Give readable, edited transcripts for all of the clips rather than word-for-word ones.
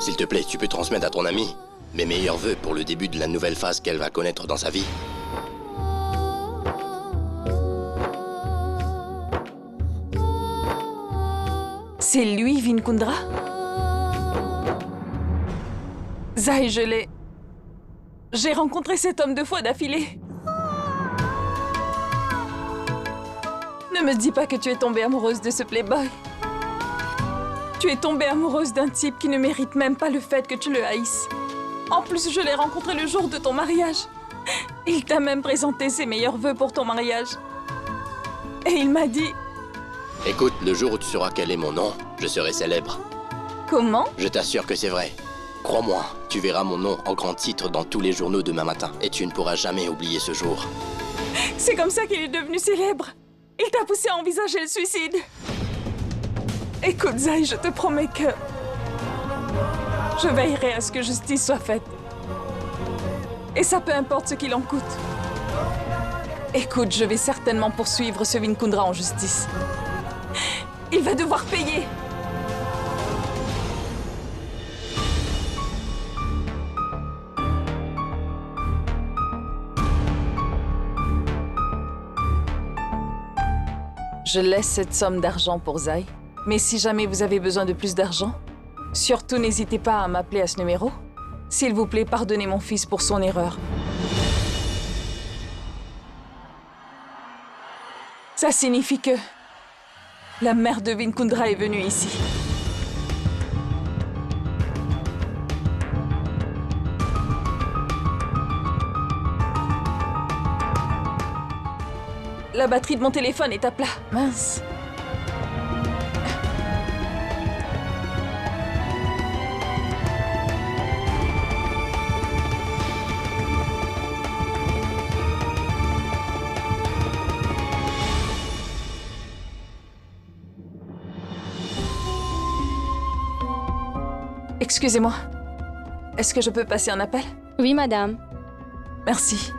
S'il te plaît, tu peux transmettre à ton amie mes meilleurs vœux pour le début de la nouvelle phase qu'elle va connaître dans sa vie. C'est lui, Vinkundra? Zai, je l'ai... J'ai rencontré cet homme 2 fois d'affilée. Ne me dis pas que tu es tombée amoureuse de ce playboy. Tu es tombée amoureuse d'un type qui ne mérite même pas le fait que tu le haïsses. En plus, je l'ai rencontré le jour de ton mariage. Il t'a même présenté ses meilleurs vœux pour ton mariage. Et il m'a dit... Écoute, le jour où tu sauras quel est mon nom, je serai célèbre. Comment? Je t'assure que c'est vrai. Crois-moi, tu verras mon nom en grand titre dans tous les journaux demain matin. Et tu ne pourras jamais oublier ce jour. C'est comme ça qu'il est devenu célèbre. Il t'a poussé à envisager le suicide. Écoute, Zai, je te promets que... je veillerai à ce que justice soit faite. Et ça peu importe ce qu'il en coûte. Écoute, je vais certainement poursuivre ce Vinkundra en justice. Il va devoir payer. Je laisse cette somme d'argent pour Zai. Mais si jamais vous avez besoin de plus d'argent, surtout n'hésitez pas à m'appeler à ce numéro. S'il vous plaît, pardonnez mon fils pour son erreur. Ça signifie que la mère de Vinkundra est venue ici. La batterie de mon téléphone est à plat. Mince. Excusez-moi. Est-ce que je peux passer un appel? Oui, madame. Merci.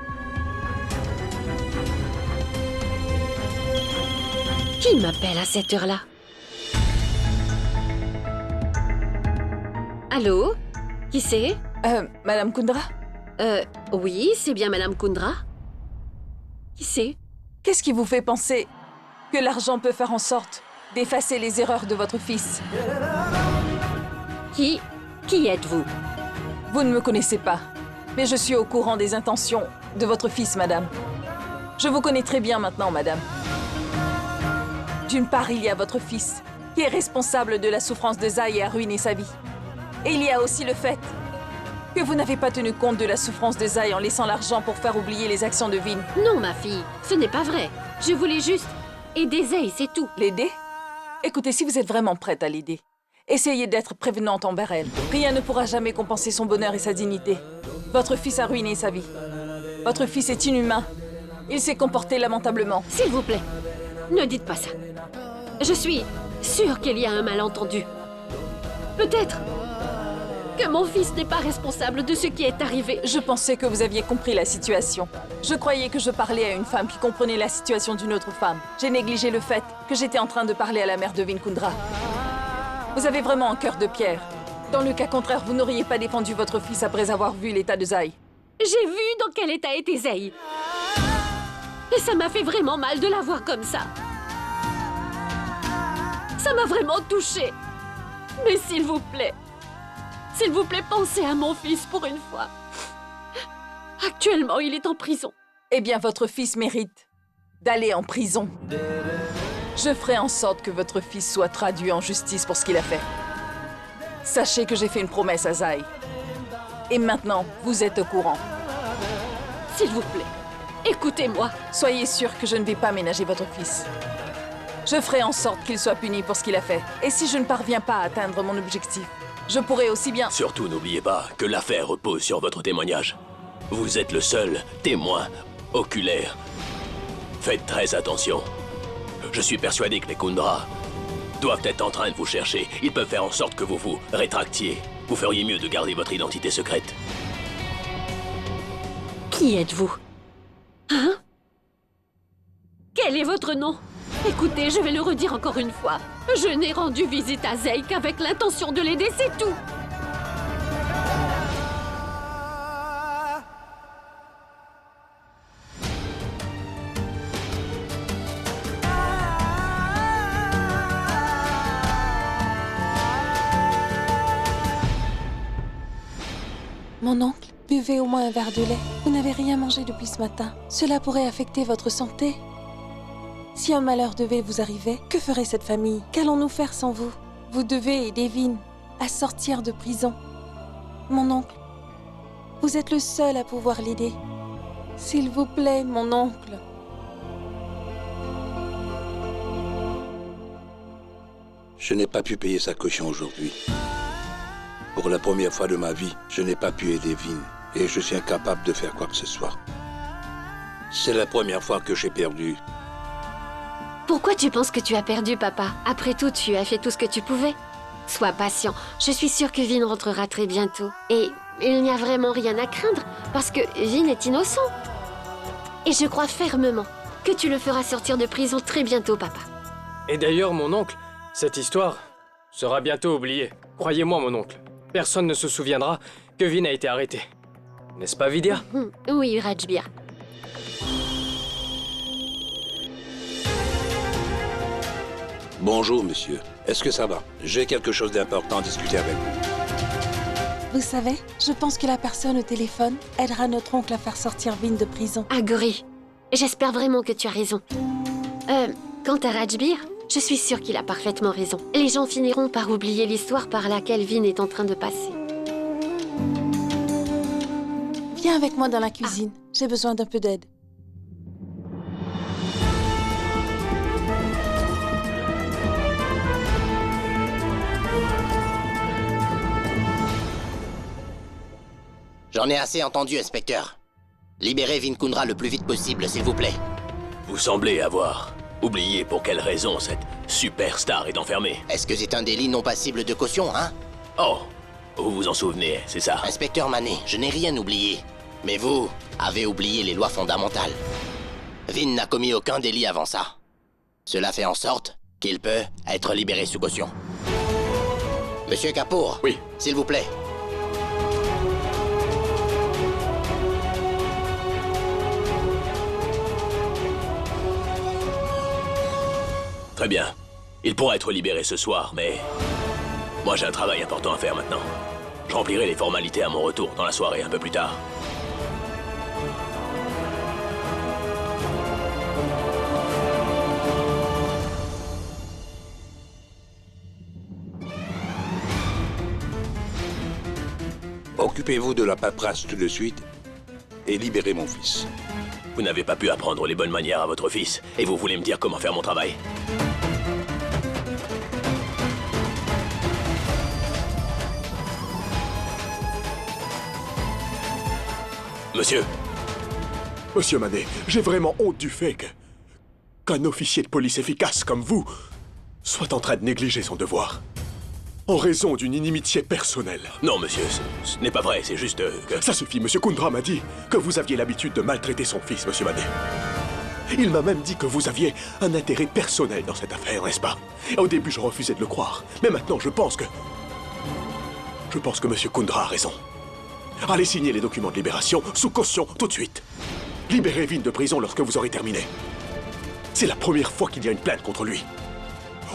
Qui m'appelle à cette heure-là? Allô? Qui c'est? Madame Kundra? Oui, c'est bien Madame Kundra. Qui c'est? Qu'est-ce qui vous fait penser que l'argent peut faire en sorte d'effacer les erreurs de votre fils? Qui êtes-vous? Vous ne me connaissez pas, mais je suis au courant des intentions de votre fils, madame. Je vous connais très bien maintenant, madame. D'une part, il y a votre fils, qui est responsable de la souffrance de Zai et a ruiné sa vie. Et il y a aussi le fait que vous n'avez pas tenu compte de la souffrance de Zai en laissant l'argent pour faire oublier les actions de Vin. Non, ma fille, ce n'est pas vrai. Je voulais juste aider Zai, c'est tout. L'aider? Écoutez, si vous êtes vraiment prête à l'aider, essayez d'être prévenante envers elle. Rien ne pourra jamais compenser son bonheur et sa dignité. Votre fils a ruiné sa vie. Votre fils est inhumain. Il s'est comporté lamentablement. S'il vous plaît, ne dites pas ça. Je suis sûre qu'il y a un malentendu. Peut-être que mon fils n'est pas responsable de ce qui est arrivé. Je pensais que vous aviez compris la situation. Je croyais que je parlais à une femme qui comprenait la situation d'une autre femme. J'ai négligé le fait que j'étais en train de parler à la mère de Vinkundra. Vous avez vraiment un cœur de pierre. Dans le cas contraire, vous n'auriez pas défendu votre fils après avoir vu l'état de Zai. J'ai vu dans quel état était Zai. Et ça m'a fait vraiment mal de la voir comme ça. Ça m'a vraiment touchée. Mais s'il vous plaît, pensez à mon fils pour une fois. Actuellement, il est en prison. Eh bien, votre fils mérite d'aller en prison. Je ferai en sorte que votre fils soit traduit en justice pour ce qu'il a fait. Sachez que j'ai fait une promesse à Zai. Et maintenant, vous êtes au courant. S'il vous plaît, écoutez-moi. Soyez sûr que je ne vais pas ménager votre fils. Je ferai en sorte qu'il soit puni pour ce qu'il a fait. Et si je ne parviens pas à atteindre mon objectif, je pourrai aussi bien... Surtout, n'oubliez pas que l'affaire repose sur votre témoignage. Vous êtes le seul témoin oculaire. Faites très attention. Je suis persuadé que les Kundra doivent être en train de vous chercher. Ils peuvent faire en sorte que vous vous rétractiez. Vous feriez mieux de garder votre identité secrète. Qui êtes-vous? Hein? Quel est votre nom? Écoutez, je vais le redire encore une fois. Je n'ai rendu visite à Zai qu'avec l'intention de l'aider, c'est tout. Mon oncle, buvez au moins un verre de lait. Vous n'avez rien mangé depuis ce matin. Cela pourrait affecter votre santé. Si un malheur devait vous arriver, que ferait cette famille? Qu'allons-nous faire sans vous? Vous devez aider Vin à sortir de prison. Mon oncle, vous êtes le seul à pouvoir l'aider. S'il vous plaît, mon oncle. Je n'ai pas pu payer sa caution aujourd'hui. Pour la première fois de ma vie, je n'ai pas pu aider Vin et je suis incapable de faire quoi que ce soit. C'est la première fois que j'ai perdu. Pourquoi tu penses que tu as perdu, papa? Après tout, tu as fait tout ce que tu pouvais. Sois patient. Je suis sûre que Vin rentrera très bientôt. Et il n'y a vraiment rien à craindre, parce que Vin est innocent. Et je crois fermement que tu le feras sortir de prison très bientôt, papa. Et d'ailleurs, mon oncle, cette histoire sera bientôt oubliée. Croyez-moi, mon oncle. Personne ne se souviendra que Vin a été arrêté. N'est-ce pas, Vidya? Oui, Rajbir. Bonjour, monsieur. Est-ce que ça va? J'ai quelque chose d'important à discuter avec vous. Vous savez, je pense que la personne au téléphone aidera notre oncle à faire sortir Vin de prison. Agori, j'espère vraiment que tu as raison. Quant à Rajbir, je suis sûre qu'il a parfaitement raison. Les gens finiront par oublier l'histoire par laquelle Vin est en train de passer. Viens avec moi dans la cuisine. J'ai besoin d'un peu d'aide. J'en ai assez entendu, inspecteur. Libérez Vin Kundra le plus vite possible, s'il vous plaît. Vous semblez avoir oublié pour quelle raison cette superstar est enfermée. Est-ce que c'est un délit non passible de caution, hein? Oh, vous vous en souvenez, c'est ça? Inspecteur Manet, je n'ai rien oublié. Mais vous avez oublié les lois fondamentales. Vin n'a commis aucun délit avant ça. Cela fait en sorte qu'il peut être libéré sous caution. Monsieur Kapoor. Oui. S'il vous plaît. Très bien. Il pourra être libéré ce soir, mais... moi, j'ai un travail important à faire maintenant. Je remplirai les formalités à mon retour dans la soirée un peu plus tard. Occupez-vous de la paperasse tout de suite et libérez mon fils. Vous n'avez pas pu apprendre les bonnes manières à votre fils, et vous voulez me dire comment faire mon travail? Monsieur. Monsieur Manet, j'ai vraiment honte du fait qu'un officier de police efficace comme vous soit en train de négliger son devoir. En raison d'une inimitié personnelle. Non, monsieur, ce n'est pas vrai, c'est juste que... Ça suffit, monsieur Kundra m'a dit que vous aviez l'habitude de maltraiter son fils, monsieur Manet. Il m'a même dit que vous aviez un intérêt personnel dans cette affaire, n'est-ce pas? Au début, je refusais de le croire. Mais maintenant, je pense que monsieur Kundra a raison. Allez signer les documents de libération sous caution tout de suite. Libérez Vin de prison lorsque vous aurez terminé. C'est la première fois qu'il y a une plainte contre lui.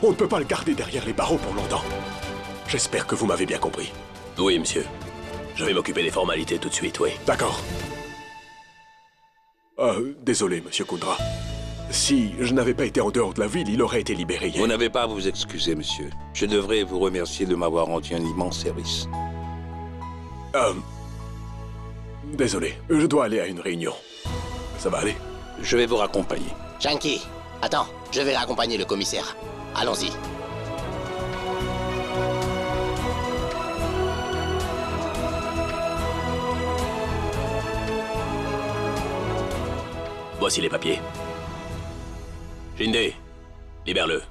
On ne peut pas le garder derrière les barreaux pour longtemps. J'espère que vous m'avez bien compris. Oui, monsieur. Je vais m'occuper des formalités tout de suite, oui. D'accord. Désolé, monsieur Kundra. Si je n'avais pas été en dehors de la ville, il aurait été libéré hier. Vous n'avez pas à vous excuser, monsieur. Je devrais vous remercier de m'avoir rendu un immense service. Désolé, je dois aller à une réunion. Ça va aller? Je vais vous raccompagner. Shanky, attends, je vais raccompagner le commissaire. Allons-y. Voici les papiers. Jindé, libère-le.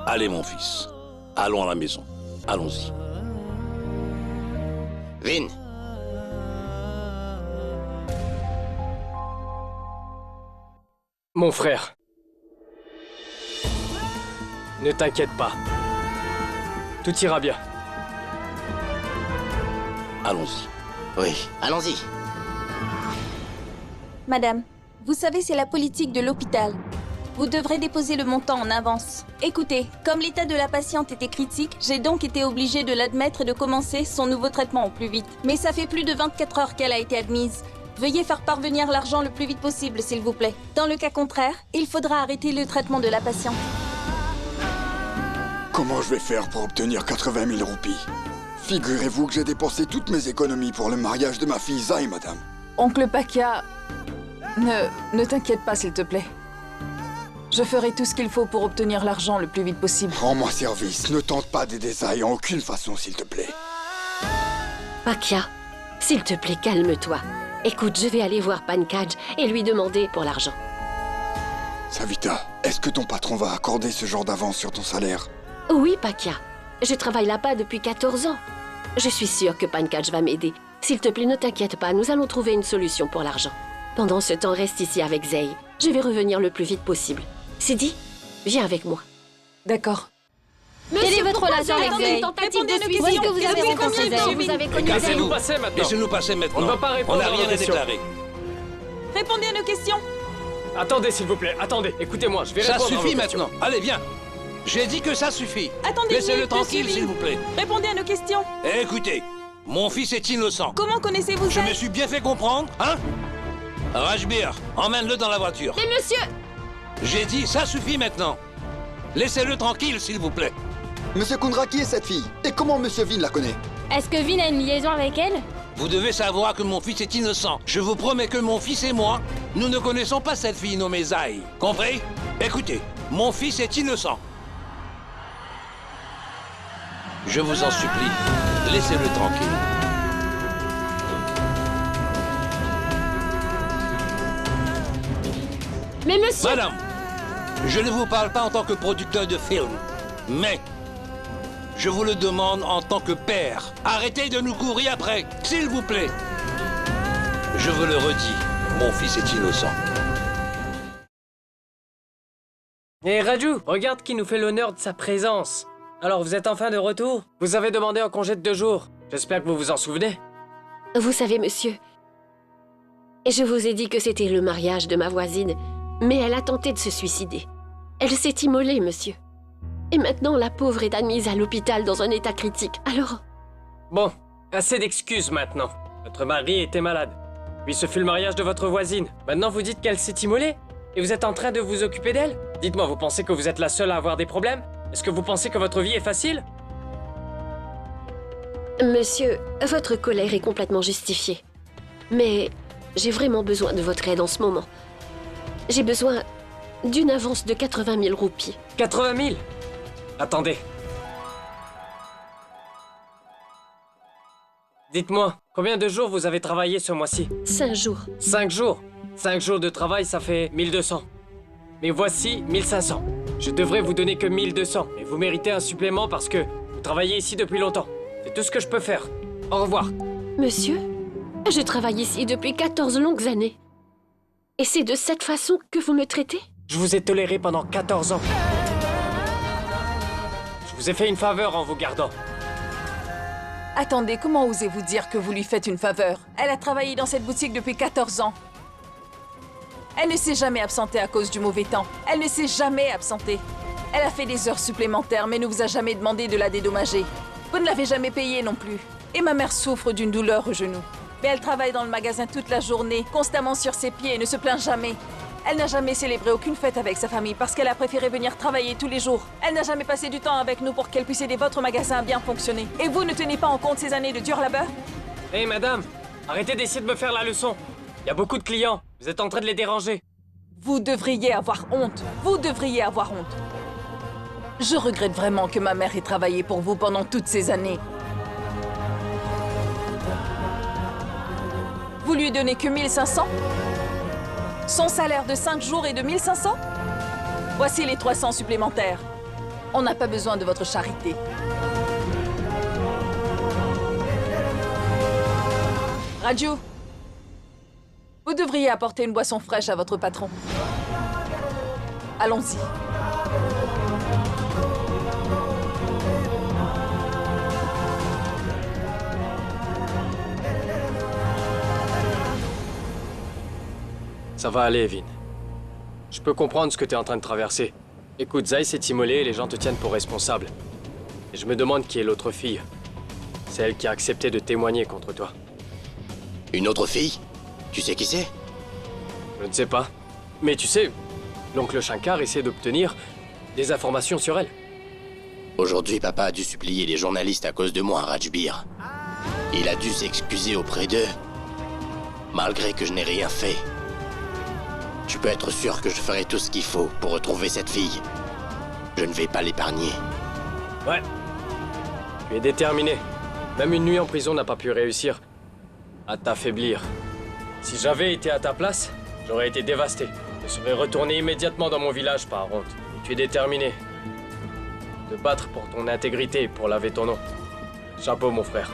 Allez, mon fils. Allons à la maison. Allons-y. Vin, Mon frère. Ne t'inquiète pas. Tout ira bien. Allons-y. oui, allons-y. Madame, vous savez, c'est la politique de l'hôpital. Vous devrez déposer le montant en avance. Écoutez, comme l'état de la patiente était critique, j'ai donc été obligée de l'admettre et de commencer son nouveau traitement au plus vite. Mais ça fait plus de 24 heures qu'elle a été admise. Veuillez faire parvenir l'argent le plus vite possible, s'il vous plaît. Dans le cas contraire, il faudra arrêter le traitement de la patiente. Comment je vais faire pour obtenir 80 000 roupies? Figurez-vous que j'ai dépensé toutes mes économies pour le mariage de ma fille Zai, madame. Oncle Pakia, ne t'inquiète pas, s'il te plaît. Je ferai tout ce qu'il faut pour obtenir l'argent le plus vite possible. Rends-moi service, ne tente pas d'aider Zai en aucune façon, s'il te plaît. Pakia, s'il te plaît, calme-toi. Écoute, je vais aller voir Pankaj et lui demander pour l'argent. Savita, est-ce que ton patron va accorder ce genre d'avance sur ton salaire? Oui, Pakia. Je travaille là-bas depuis 14 ans. Je suis sûre que Pankaj va m'aider. S'il te plaît, ne t'inquiète pas, nous allons trouver une solution pour l'argent. Pendant ce temps, reste ici avec Zai. Je vais revenir le plus vite possible. Sidi, viens avec moi. D'accord. Quelle est votre relation avec Zai? Répondez à nos Où est-ce que vous avez rencontré Zai? Vous avez connu Zai? Laissez-nous passer maintenant. Laissez-nous passer maintenant. On ne va pas répondre On n'a rien aux à questions. déclarer. Répondez à nos questions. Attendez, s'il vous plaît, attendez. Écoutez-moi, je vais Ça répondre à vos suffit questions. maintenant. Allez, viens. J'ai dit que ça suffit. Attendez, Laissez-le minute, tranquille, monsieur s'il Vin. vous plaît. Répondez à nos questions. Écoutez, mon fils est innocent. Comment connaissez-vous Je Zai? me suis bien fait comprendre, hein? Rajbir, emmène-le dans la voiture. Mais monsieur! J'ai dit, ça suffit maintenant. Laissez-le tranquille, s'il vous plaît. Monsieur Kundra, qui est cette fille? Et comment Monsieur Vin la connaît? Est-ce que Vin a une liaison avec elle? Vous devez savoir que mon fils est innocent. Je vous promets que mon fils et moi, nous ne connaissons pas cette fille nommée Zai. Compris? Écoutez, mon fils est innocent. Je vous en supplie, laissez-le tranquille. Mais monsieur! Madame, je ne vous parle pas en tant que producteur de film, mais je vous le demande en tant que père. Arrêtez de nous courir après, s'il vous plaît. Je vous le redis, mon fils est innocent. Hé Raju, regarde qui nous fait l'honneur de sa présence. Alors, vous êtes enfin de retour? Vous avez demandé un congé de 2 jours. J'espère que vous vous en souvenez. Vous savez, monsieur, je vous ai dit que c'était le mariage de ma voisine, mais elle a tenté de se suicider. Elle s'est immolée, monsieur. Et maintenant, la pauvre est admise à l'hôpital dans un état critique. Alors, Bon, assez d'excuses maintenant. Votre mari était malade. Puis ce fut le mariage de votre voisine. Maintenant, vous dites qu'elle s'est immolée? Et vous êtes en train de vous occuper d'elle? Dites-moi, vous pensez que vous êtes la seule à avoir des problèmes? Est-ce que vous pensez que votre vie est facile? monsieur, votre colère est complètement justifiée. Mais j'ai vraiment besoin de votre aide en ce moment. J'ai besoin d'une avance de 80 000 roupies. 80 000? Attendez. Dites-moi, combien de jours vous avez travaillé ce mois-ci? 5 jours. 5 jours. 5 jours de travail, ça fait 1200. Mais voici 1500. Je devrais vous donner que 1200. Et vous méritez un supplément parce que vous travaillez ici depuis longtemps. C'est tout ce que je peux faire. Au revoir. Monsieur, je travaille ici depuis 14 longues années. Et c'est de cette façon que vous me traitez? Je vous ai toléré pendant 14 ans. Je vous ai fait une faveur en vous gardant. Attendez, comment osez-vous dire que vous lui faites une faveur? Elle a travaillé dans cette boutique depuis 14 ans. Elle ne s'est jamais absentée à cause du mauvais temps. Elle ne s'est jamais absentée. Elle a fait des heures supplémentaires, mais ne vous a jamais demandé de la dédommager. Vous ne l'avez jamais payée non plus. Et ma mère souffre d'une douleur au genou. Mais elle travaille dans le magasin toute la journée, constamment sur ses pieds et ne se plaint jamais. Elle n'a jamais célébré aucune fête avec sa famille parce qu'elle a préféré venir travailler tous les jours. Elle n'a jamais passé du temps avec nous pour qu'elle puisse aider votre magasin à bien fonctionner. Et vous ne tenez pas en compte ces années de dur labeur? Hé madame, arrêtez d'essayer de me faire la leçon. Il y a beaucoup de clients. Vous êtes en train de les déranger. Vous devriez avoir honte. Vous devriez avoir honte. Je regrette vraiment que ma mère ait travaillé pour vous pendant toutes ces années. Vous lui donnez que 1500? Son salaire de 5 jours est de 1500? Voici les 300 supplémentaires. On n'a pas besoin de votre charité. Raju, vous devriez apporter une boisson fraîche à votre patron. Allons-y. Ça va aller, Vin. Je peux comprendre ce que tu es en train de traverser. Écoute, Zai s'est immolée et les gens te tiennent pour responsable. Et je me demande qui est l'autre fille. C'est elle qui a accepté de témoigner contre toi. Une autre fille? Tu sais qui c'est? Je ne sais pas. Mais tu sais, l'oncle Shankar essaie d'obtenir des informations sur elle. Aujourd'hui, papa a dû supplier les journalistes à cause de moi, Rajbir. Il a dû s'excuser auprès d'eux, malgré que je n'ai rien fait. Tu peux être sûr que je ferai tout ce qu'il faut pour retrouver cette fille. Je ne vais pas l'épargner. Ouais. Tu es déterminé. Même une nuit en prison n'a pas pu réussir à t'affaiblir. Si j'avais été à ta place, j'aurais été dévasté. Je serais retourné immédiatement dans mon village par honte. Et tu es déterminé. De battre pour ton intégrité et pour laver ton nom. Chapeau, mon frère.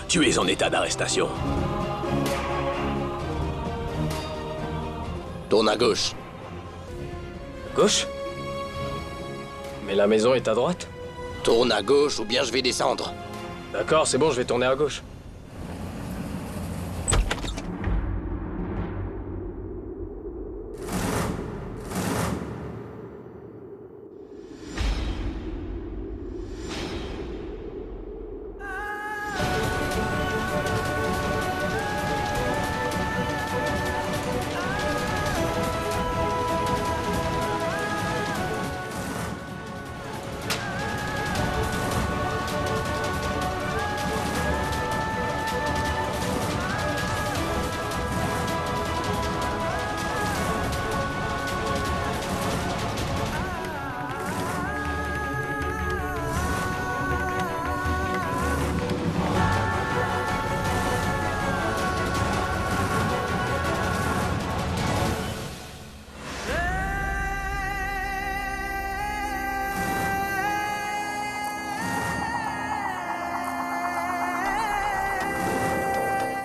Tu es en état d'arrestation. Tourne à gauche. Gauche? Mais la maison est à droite. Tourne à gauche ou bien je vais descendre. D'accord, c'est bon, je vais tourner à gauche.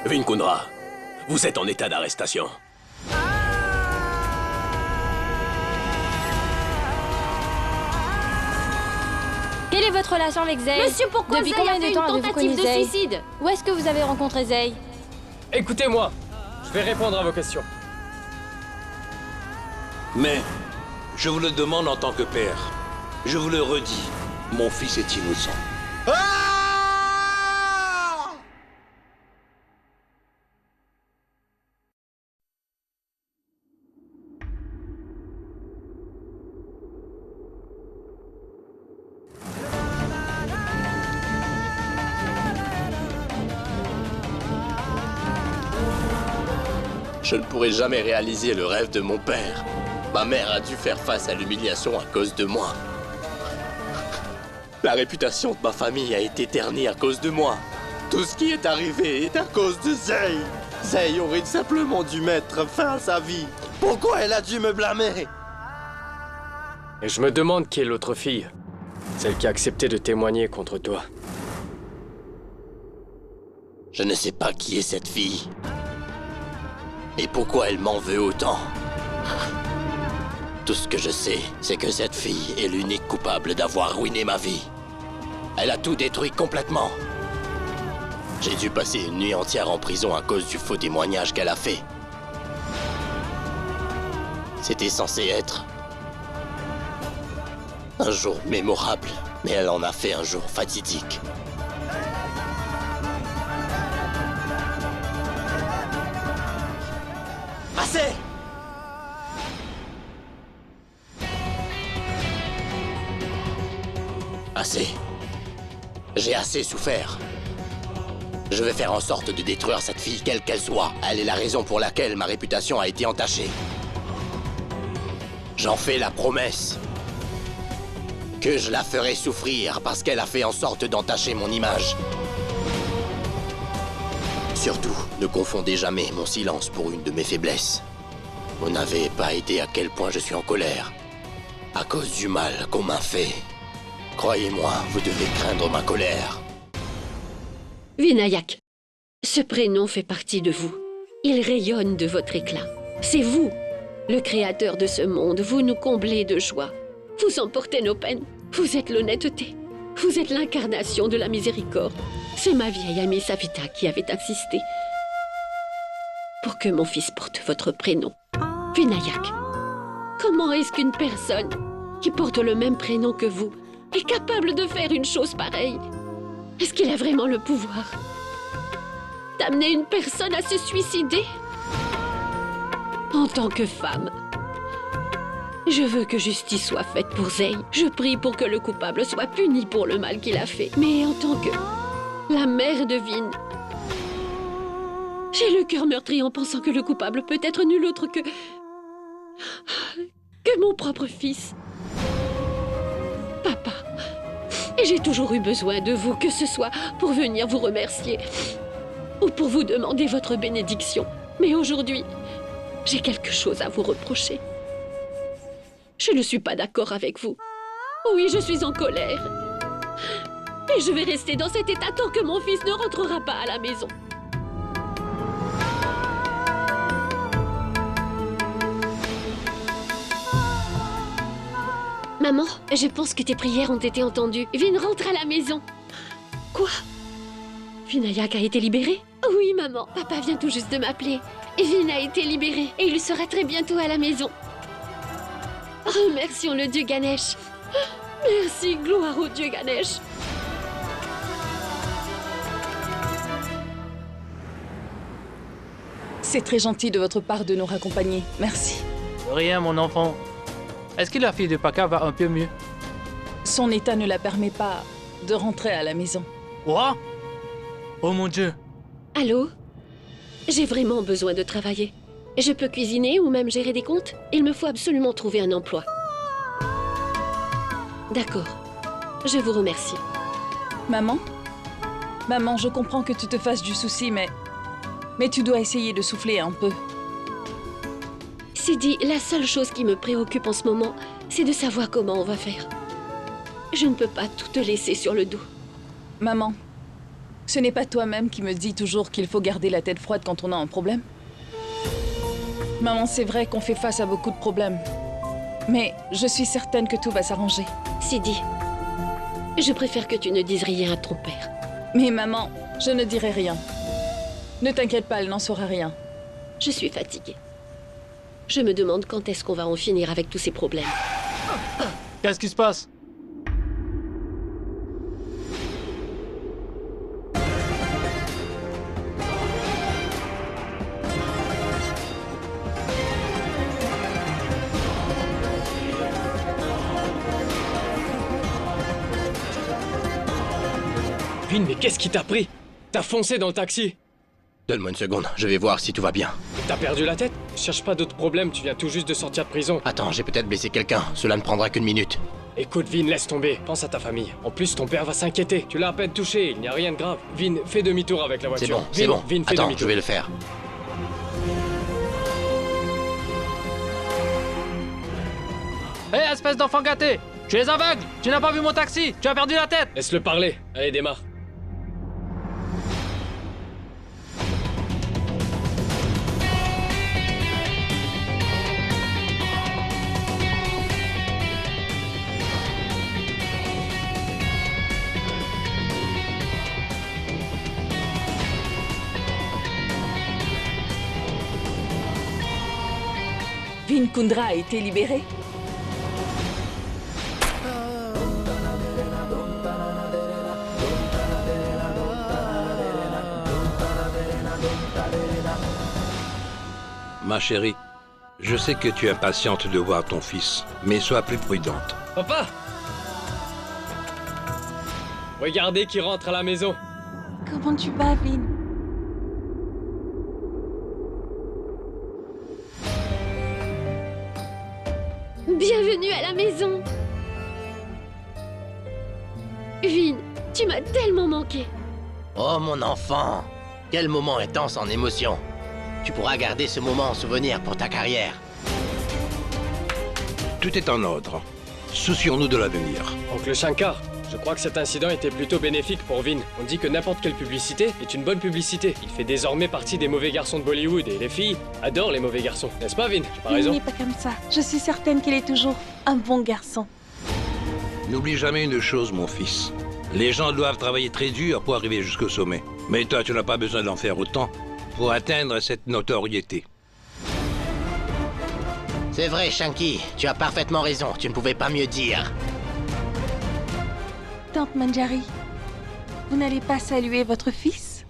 Vin Kundra, vous êtes en état d'arrestation. Quelle est votre relation avec Zay? Monsieur, pourquoi Depuis Zay combien a fait de temps une avez-vous tentative connu de Zay? suicide? Où est-ce que vous avez rencontré Zay? Écoutez-moi, je vais répondre à vos questions. Mais je vous le demande en tant que père. Je vous le redis, mon fils est innocent. Je ne pourrai jamais réaliser le rêve de mon père. Ma mère a dû faire face à l'humiliation à cause de moi. La réputation de ma famille a été ternie à cause de moi. Tout ce qui est arrivé est à cause de Zay. Zay aurait simplement dû mettre fin à sa vie. Pourquoi elle a dû me blâmer? Et je me demande qui est l'autre fille. Celle qui a accepté de témoigner contre toi. Je ne sais pas qui est cette fille. Et pourquoi elle m'en veut autant? Tout ce que je sais, c'est que cette fille est l'unique coupable d'avoir ruiné ma vie. Elle a tout détruit complètement. J'ai dû passer une nuit entière en prison à cause du faux témoignage qu'elle a fait. C'était censé être un jour mémorable, mais elle en a fait un jour fatidique. Assez! Assez. J'ai assez souffert. Je vais faire en sorte de détruire cette fille, quelle qu'elle soit. Elle est la raison pour laquelle ma réputation a été entachée. J'en fais la promesse que je la ferai souffrir parce qu'elle a fait en sorte d'entacher mon image. surtout, ne confondez jamais mon silence pour une de mes faiblesses. Vous n'avez pas idée à quel point je suis en colère. À cause du mal qu'on m'a fait. Croyez-moi, vous devez craindre ma colère. Vinayak, ce prénom fait partie de vous. Il rayonne de votre éclat. C'est vous, le créateur de ce monde. Vous nous comblez de joie. Vous emportez nos peines. Vous êtes l'honnêteté. Vous êtes l'incarnation de la miséricorde. C'est ma vieille amie Savita qui avait insisté pour que mon fils porte votre prénom. Vinayak, comment est-ce qu'une personne qui porte le même prénom que vous est capable de faire une chose pareille? Est-ce qu'il a vraiment le pouvoir d'amener une personne à se suicider? En tant que femme, je veux que justice soit faite pour Zey. Je prie pour que le coupable soit puni pour le mal qu'il a fait. Mais en tant que la mère de Vin, j'ai le cœur meurtri en pensant que le coupable peut être nul autre que mon propre fils. Papa, et j'ai toujours eu besoin de vous, que ce soit pour venir vous remercier ou pour vous demander votre bénédiction. Mais aujourd'hui, j'ai quelque chose à vous reprocher. Je ne suis pas d'accord avec vous. Oui, je suis en colère. Et je vais rester dans cet état tant que mon fils ne rentrera pas à la maison. Maman, je pense que tes prières ont été entendues. Vin rentre à la maison. Quoi? Vinayak a été libéré? Oui, maman. Papa vient tout juste de m'appeler. Vin a été libéré et il sera très bientôt à la maison. Remercions le dieu Ganesh. Merci, gloire au dieu Ganesh. C'est très gentil de votre part de nous raccompagner. Merci. De rien, mon enfant. Est-ce que la fille de Paka va un peu mieux? Son état ne la permet pas de rentrer à la maison. Quoi? Oh mon Dieu. Allô? J'ai vraiment besoin de travailler. Je peux cuisiner ou même gérer des comptes? Il me faut absolument trouver un emploi. D'accord. Je vous remercie. Maman? Maman, je comprends que tu te fasses du souci, mais tu dois essayer de souffler un peu. Sidi, la seule chose qui me préoccupe en ce moment, c'est de savoir comment on va faire. Je ne peux pas tout te laisser sur le dos. Maman, ce n'est pas toi-même qui me dis toujours qu'il faut garder la tête froide quand on a un problème? Maman, c'est vrai qu'on fait face à beaucoup de problèmes. Mais je suis certaine que tout va s'arranger. Sidi, je préfère que tu ne dises rien à ton père. Mais maman, je ne dirai rien. Ne t'inquiète pas, elle n'en saura rien. Je suis fatiguée. Je me demande quand est-ce qu'on va en finir avec tous ces problèmes. Qu'est-ce qui se passe? Vin, mais qu'est-ce qui t'a pris? T'as foncé dans le taxi. Donne-moi une seconde, je vais voir si tout va bien. T'as perdu la tête? Cherche pas d'autres problèmes, tu viens tout juste de sortir de prison. Attends, j'ai peut-être blessé quelqu'un, cela ne prendra qu'une minute. Écoute, Vin, laisse tomber. Pense à ta famille. En plus, ton père va s'inquiéter. Tu l'as à peine touché, il n'y a rien de grave. Vin, fais demi-tour avec la voiture. C'est bon. Vin, fais Attends, demi-tour. je vais le faire. Hé, espèce d'enfant gâté! Tu es aveugle! Tu n'as pas vu mon taxi! Tu as perdu la tête! Laisse-le parler. Allez, démarre. Vin Kundra a été libéré. Ma chérie, je sais que tu es impatiente de voir ton fils, mais sois plus prudente. Papa! Regardez qui rentre à la maison. Comment tu vas, Vin? Bienvenue à la maison. Vin, tu m'as tellement manqué. Oh mon enfant, Quel moment intense en émotion. Tu pourras garder ce moment en souvenir pour ta carrière. Tout est en ordre. Soucions-nous de l'avenir. Oncle Shankar, je crois que cet incident était plutôt bénéfique pour Vin. On dit que n'importe quelle publicité est une bonne publicité. Il fait désormais partie des mauvais garçons de Bollywood et les filles adorent les mauvais garçons. N'est-ce pas, Vin? J'ai pas Il raison? n'est pas comme ça. Je suis certaine qu'il est toujours un bon garçon. N'oublie jamais une chose, mon fils. Les gens doivent travailler très dur pour arriver jusqu'au sommet. Mais toi, tu n'as pas besoin d'en faire autant pour atteindre cette notoriété. C'est vrai, Shanky, tu as parfaitement raison, tu ne pouvais pas mieux dire. Tante Manjari, vous n'allez pas saluer votre fils?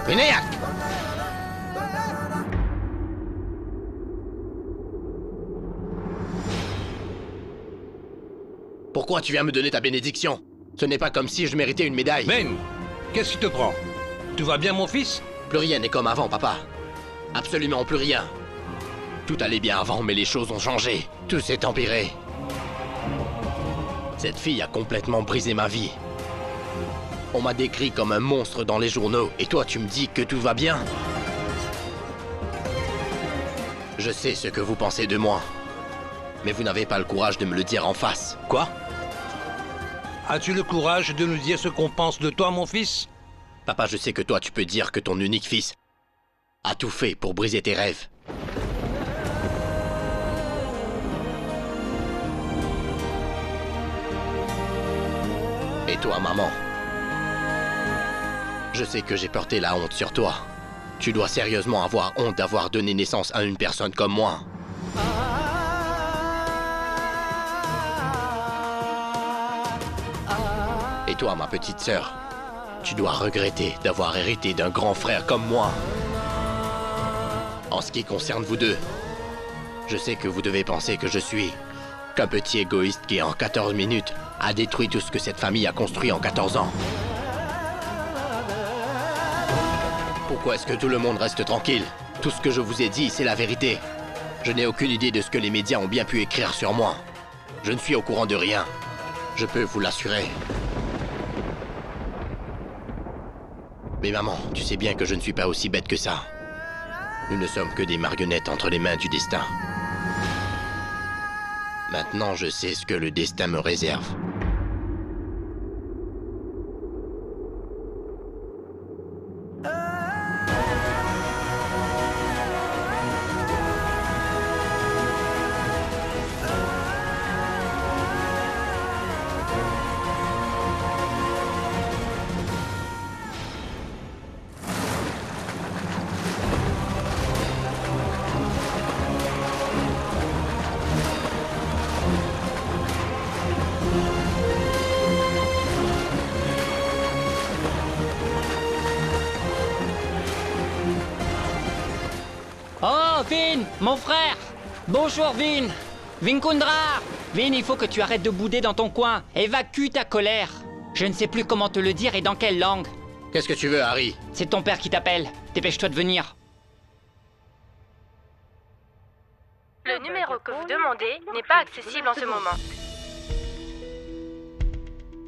Vinayak! Pourquoi tu viens me donner ta bénédiction? Ce n'est pas comme si je méritais une médaille. Ben, qu'est-ce qui te prend? Tout va bien, mon fils? Plus rien n'est comme avant, papa. Absolument plus rien. Tout allait bien avant, mais les choses ont changé. Tout s'est empiré. Cette fille a complètement brisé ma vie. On m'a décrit comme un monstre dans les journaux, et toi tu me dis que tout va bien? Je sais ce que vous pensez de moi, mais vous n'avez pas le courage de me le dire en face. Quoi? As-tu le courage de nous dire ce qu'on pense de toi, mon fils? Papa, je sais que toi tu peux dire que ton unique fils a tout fait pour briser tes rêves. Et toi, maman? Je sais que j'ai porté la honte sur toi. Tu dois sérieusement avoir honte d'avoir donné naissance à une personne comme moi. Et toi, ma petite sœur, tu dois regretter d'avoir hérité d'un grand frère comme moi. En ce qui concerne vous deux, je sais que vous devez penser que je suis qu'un petit égoïste qui, en 14 minutes, a détruit tout ce que cette famille a construit en 14 ans. Pourquoi est-ce que tout le monde reste tranquille? Tout ce que je vous ai dit, c'est la vérité. Je n'ai aucune idée de ce que les médias ont bien pu écrire sur moi. Je ne suis au courant de rien. Je peux vous l'assurer. Mais maman, tu sais bien que je ne suis pas aussi bête que ça. Nous ne sommes que des marionnettes entre les mains du destin. Maintenant, je sais ce que le destin me réserve. Oh, Vin, mon frère! Bonjour, Vin! Vin Kundra! Vin, il faut que tu arrêtes de bouder dans ton coin. Évacue ta colère. Je ne sais plus comment te le dire et dans quelle langue. Qu'est-ce que tu veux, Harry? C'est ton père qui t'appelle. Dépêche-toi de venir. Le numéro que vous demandez n'est pas accessible en ce moment.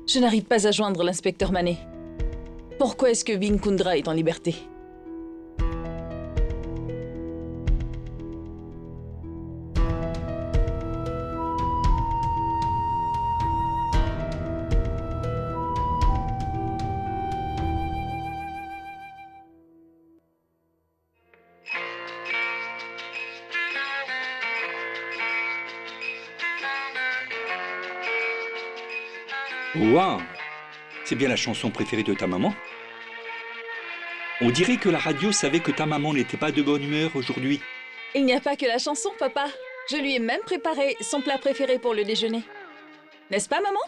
Je n'arrive pas à joindre l'inspecteur Manet. Pourquoi est-ce que Vin Kundra est en liberté? Waouh! C'est bien la chanson préférée de ta maman? On dirait que la radio savait que ta maman n'était pas de bonne humeur aujourd'hui. Il n'y a pas que la chanson, papa. Je lui ai même préparé son plat préféré pour le déjeuner. N'est-ce pas, maman?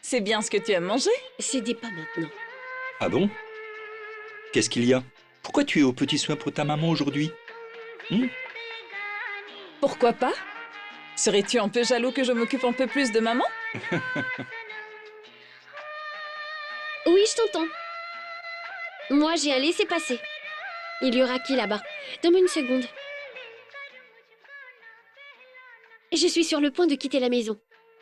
C'est bien ce que tu aimes manger. C'est dit pas maintenant. Ah bon? Qu'est-ce qu'il y a? Pourquoi tu es aux petits soins pour ta maman aujourd'hui? Pourquoi pas? Serais-tu un peu jaloux que je m'occupe un peu plus de maman? Oui, je t'entends. Moi, j'ai un laissez-passer. Il y aura qui là-bas? Donne-moi une seconde. Je suis sur le point de quitter la maison.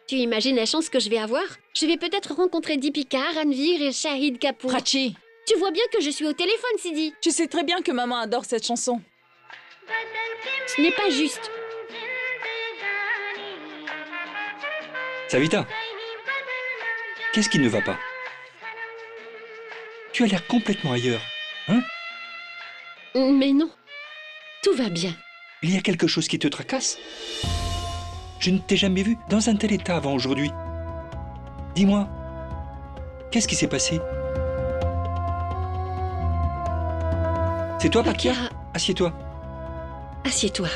Tu imagines la chance que je vais avoir? Je vais peut-être rencontrer Deepika, Ranveer et Shahid Kapoor. Prachi! Tu vois bien que je suis au téléphone, Sidi. Tu sais très bien que maman adore cette chanson. Ce n'est pas juste. Savita, qu'est-ce qui ne va pas? Tu as l'air complètement ailleurs, hein? Mais non, tout va bien. Il y a quelque chose qui te tracasse? Je ne t'ai jamais vu dans un tel état avant aujourd'hui. Dis-moi, qu'est-ce qui s'est passé? C'est toi, Pakia? Assieds-toi. Assieds-toi.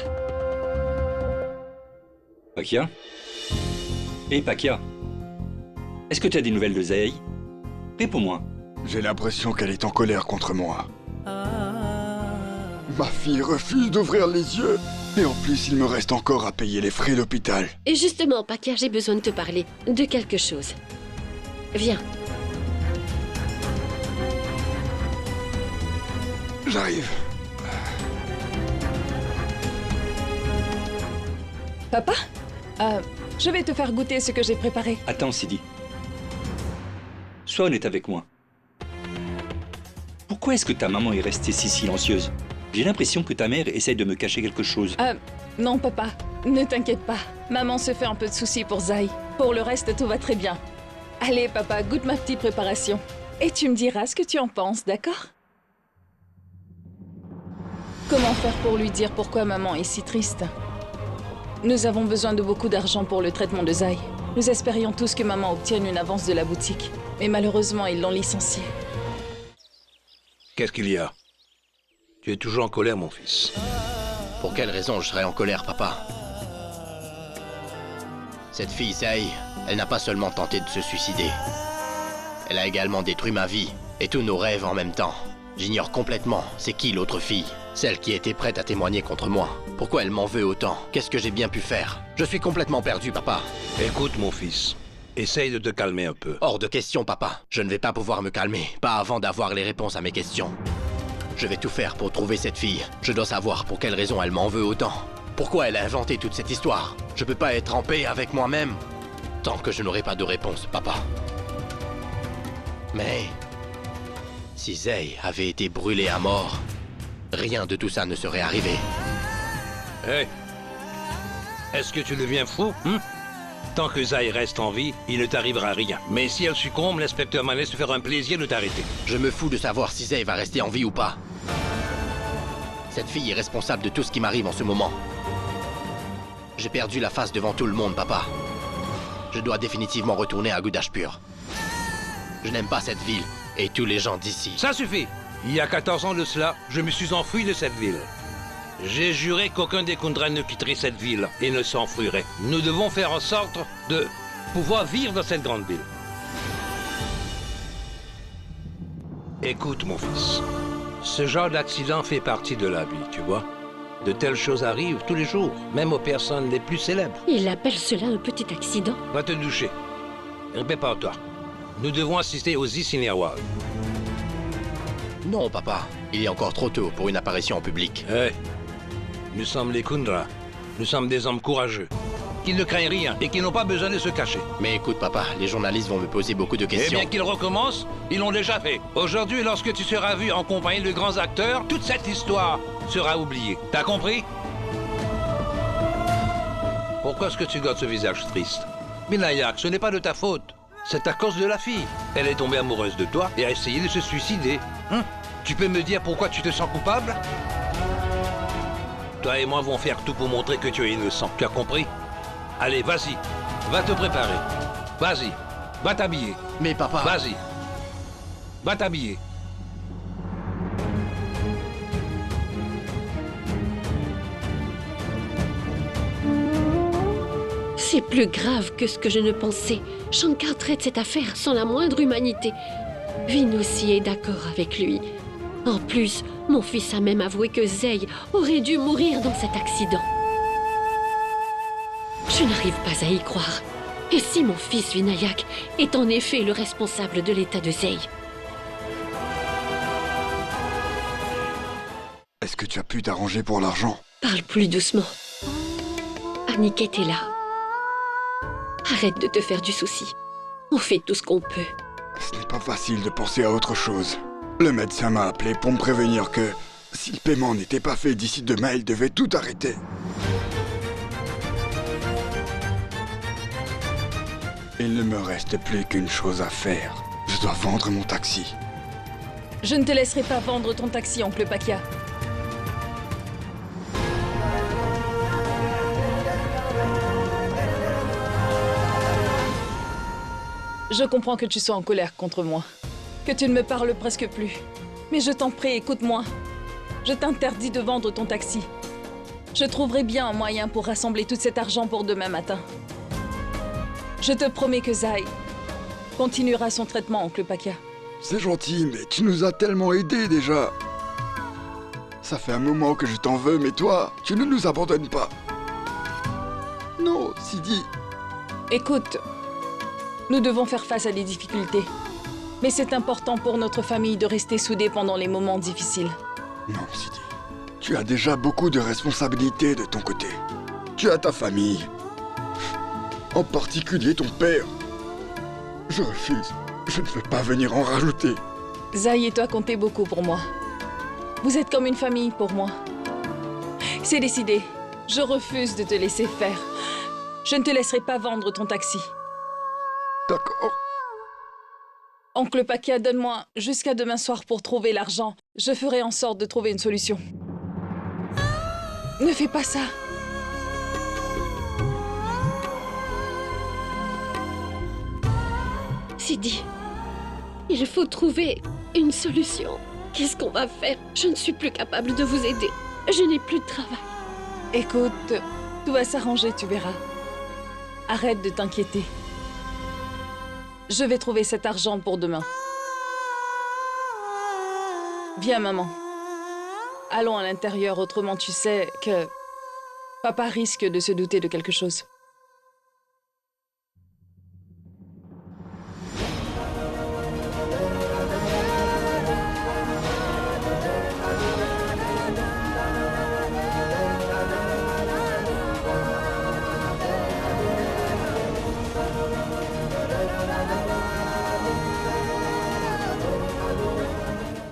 Pakia? Hé, Pakia, est-ce que tu as des nouvelles de Zay? Réponds-moi. J'ai l'impression qu'elle est en colère contre moi. Ma fille refuse d'ouvrir les yeux. Et en plus, il me reste encore à payer les frais d'hôpital. Et justement, Pakia, j'ai besoin de te parler de quelque chose. Viens. J'arrive. Papa? Je vais te faire goûter ce que j'ai préparé. Attends, Sidi. Sois honnête avec moi. Pourquoi est-ce que ta maman est restée si silencieuse? J'ai l'impression que ta mère essaye de me cacher quelque chose. Non, papa. Ne t'inquiète pas. Maman se fait un peu de soucis pour Zai. Pour le reste, tout va très bien. Allez, papa, goûte ma petite préparation. Et tu me diras ce que tu en penses, d'accord? Comment faire pour lui dire pourquoi maman est si triste? Nous avons besoin de beaucoup d'argent pour le traitement de Zai. Nous espérions tous que maman obtienne une avance de la boutique. Mais malheureusement, ils l'ont licenciée. Qu'est-ce qu'il y a? Tu es toujours en colère, mon fils. Pour quelle raison je serais en colère, papa? Cette fille, Zai, elle n'a pas seulement tenté de se suicider. Elle a également détruit ma vie et tous nos rêves en même temps. J'ignore complètement c'est qui l'autre fille. Celle qui était prête à témoigner contre moi. Pourquoi elle m'en veut autant? Qu'est-ce que j'ai bien pu faire? Je suis complètement perdu, papa. Écoute, mon fils. Essaye de te calmer un peu. Hors de question, papa. Je ne vais pas pouvoir me calmer. Pas avant d'avoir les réponses à mes questions. Je vais tout faire pour trouver cette fille. Je dois savoir pour quelle raison elle m'en veut autant. Pourquoi elle a inventé toute cette histoire? Je peux pas être en paix avec moi-même tant que je n'aurai pas de réponse, papa. Mais si Zai avait été brûlée à mort, rien de tout ça ne serait arrivé. Hé! Est-ce que tu deviens fou, Tant que Zai reste en vie, il ne t'arrivera rien. Mais si elle succombe, l'inspecteur Manet se fera un plaisir de t'arrêter. Je me fous de savoir si Zai va rester en vie ou pas. Cette fille est responsable de tout ce qui m'arrive en ce moment. J'ai perdu la face devant tout le monde, papa. Je dois définitivement retourner à Gudashpur. Je n'aime pas cette ville et tous les gens d'ici. Ça suffit! Il y a 14 ans de cela, je me suis enfui de cette ville. J'ai juré qu'aucun des Kundra ne quitterait cette ville et ne s'enfuirait. Nous devons faire en sorte de pouvoir vivre dans cette grande ville. Écoute, mon fils. Ce genre d'accident fait partie de la vie, tu vois. De telles choses arrivent tous les jours, même aux personnes les plus célèbres. Il appelle cela un petit accident. Va te doucher. Prépare-toi. Nous devons assister aux Isinerwal. Non, papa. Il est encore trop tôt pour une apparition en public. Hey. Nous sommes les Kundra. Nous sommes des hommes courageux, qui ne craignent rien et qui n'ont pas besoin de se cacher. Mais écoute, papa, les journalistes vont me poser beaucoup de questions. Eh bien qu'ils recommencent, ils l'ont déjà fait. Aujourd'hui, lorsque tu seras vu en compagnie de grands acteurs, toute cette histoire sera oubliée. T'as compris? Pourquoi est-ce que tu gardes ce visage triste? Binayak, ce n'est pas de ta faute. C'est à cause de la fille. Elle est tombée amoureuse de toi et a essayé de se suicider. Tu peux me dire pourquoi tu te sens coupable? Toi et moi vont faire tout pour montrer que tu es innocent. Tu as compris? Allez, vas-y. Va te préparer. Vas-y. Va t'habiller. Mais papa... Vas-y. Va t'habiller. C'est plus grave que ce que je ne pensais. Shankar traite cette affaire sans la moindre humanité. Vin aussi est d'accord avec lui. En plus, mon fils a même avoué que Zey aurait dû mourir dans cet accident. Je n'arrive pas à y croire. Et si mon fils Vinayak est en effet le responsable de l'état de Zey? Est-ce que tu as pu t'arranger pour l'argent? Parle plus doucement. Aniket est là. Arrête de te faire du souci. On fait tout ce qu'on peut. Ce n'est pas facile de penser à autre chose. Le médecin m'a appelé pour me prévenir que si le paiement n'était pas fait d'ici demain, il devait tout arrêter. Il ne me reste plus qu'une chose à faire. Je dois vendre mon taxi. Je ne te laisserai pas vendre ton taxi, oncle Pakia. Je comprends que tu sois en colère contre moi, que tu ne me parles presque plus. Mais je t'en prie, écoute-moi. Je t'interdis de vendre ton taxi. Je trouverai bien un moyen pour rassembler tout cet argent pour demain matin. Je te promets que Zai continuera son traitement, oncle Pakia. C'est gentil, mais tu nous as tellement aidés déjà. Ça fait un moment que je t'en veux, mais toi, tu ne nous abandonnes pas. Non, Sidi. Écoute, nous devons faire face à des difficultés. Mais c'est important pour notre famille de rester soudée pendant les moments difficiles. Non, Sidi. Tu as déjà beaucoup de responsabilités de ton côté. Tu as ta famille. En particulier ton père. Je refuse. Je ne veux pas venir en rajouter. Zai et toi comptez beaucoup pour moi. Vous êtes comme une famille pour moi. C'est décidé. Je refuse de te laisser faire. Je ne te laisserai pas vendre ton taxi. D'accord. Oncle Pakia, donne-moi jusqu'à demain soir pour trouver l'argent. Je ferai en sorte de trouver une solution. Ne fais pas ça. Sidi, il faut trouver une solution. Qu'est-ce qu'on va faire? Je ne suis plus capable de vous aider. Je n'ai plus de travail. Écoute, tout va s'arranger, tu verras. Arrête de t'inquiéter. Je vais trouver cet argent pour demain. Viens, maman. Allons à l'intérieur, autrement tu sais que papa risque de se douter de quelque chose.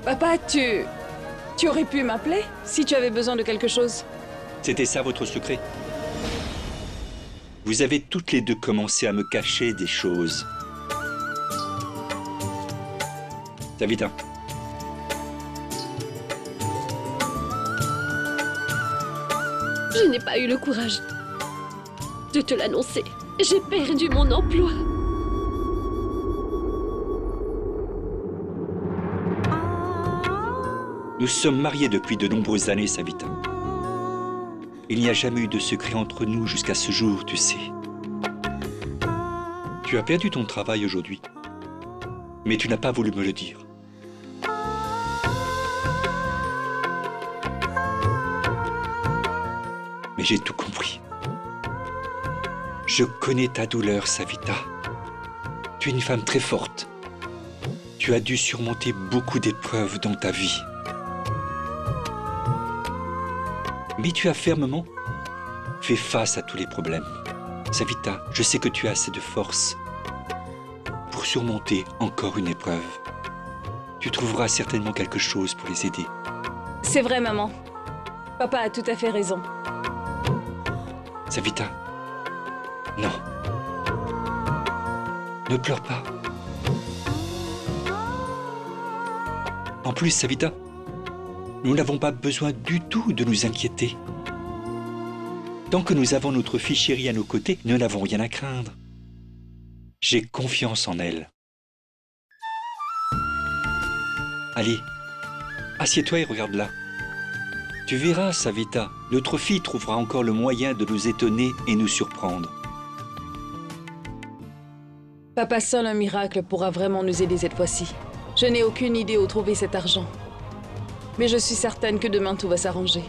Papa, tu aurais pu m'appeler si tu avais besoin de quelque chose. C'était ça votre secret? Vous avez toutes les deux commencé à me cacher des choses. Savita. Je n'ai pas eu le courage de te l'annoncer. J'ai perdu mon emploi. Nous sommes mariés depuis de nombreuses années, Savita. Il n'y a jamais eu de secret entre nous jusqu'à ce jour, tu sais. Tu as perdu ton travail aujourd'hui, mais tu n'as pas voulu me le dire. Mais j'ai tout compris. Je connais ta douleur, Savita. Tu es une femme très forte. Tu as dû surmonter beaucoup d'épreuves dans ta vie. Mais tu as fermement fait face à tous les problèmes. Savita, je sais que tu as assez de force pour surmonter encore une épreuve. Tu trouveras certainement quelque chose pour les aider. C'est vrai, maman. Papa a tout à fait raison. Savita, non. Ne pleure pas. En plus, Savita, nous n'avons pas besoin du tout de nous inquiéter. Tant que nous avons notre fille chérie à nos côtés, nous n'avons rien à craindre. J'ai confiance en elle. Allez, assieds-toi et regarde là. Tu verras, Savita, notre fille trouvera encore le moyen de nous étonner et nous surprendre. Papa, seul un miracle pourra vraiment nous aider cette fois-ci. Je n'ai aucune idée où trouver cet argent. Mais je suis certaine que demain tout va s'arranger.